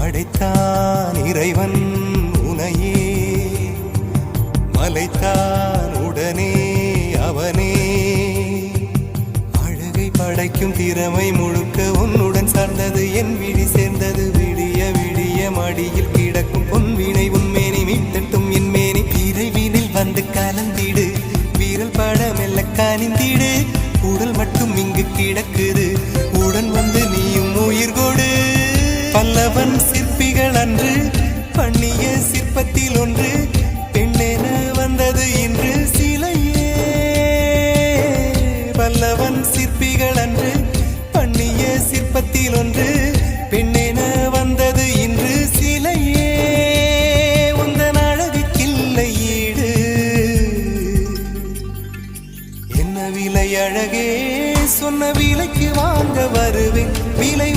படைத்தான் இறைவன் உனையே, மலைத்தான் உடனே அவனே. அழகை படைக்கும் திறமை முழுக்க உன்னுடன் சார்ந்தது, என் விழி சேர்ந்தது. விடிய விடிய மடியில் கிடக்கும் பொன்வினை உன்மேனி மீட்டட்டும் என் மேனி. விரைவினில் வந்து கலந்திடு, வீரல் பட மெல்ல காணிந்திடு. உடல் மட்டும் இங்கு கிடக்குது, உடன் வந்து நீயும் உயிர் கொடு. பல்லவன் சிற்பிகள் அன்று பண்ணிய சிற்பத்தில் ஒன்று, பெண்ணென வந்தது இன்று சிலையே. பல்லவன் சிற்பிகள் அன்று பண்ணிய சிற்பத்தில் ஒன்று, பெண்ணென வந்தது இன்று சிலையே. உந்தன் அழகுக்கில்லை ஈடு, என்ன விலை அழகே, சொன்ன விலைக்கு வாங்க வருவேன். விலை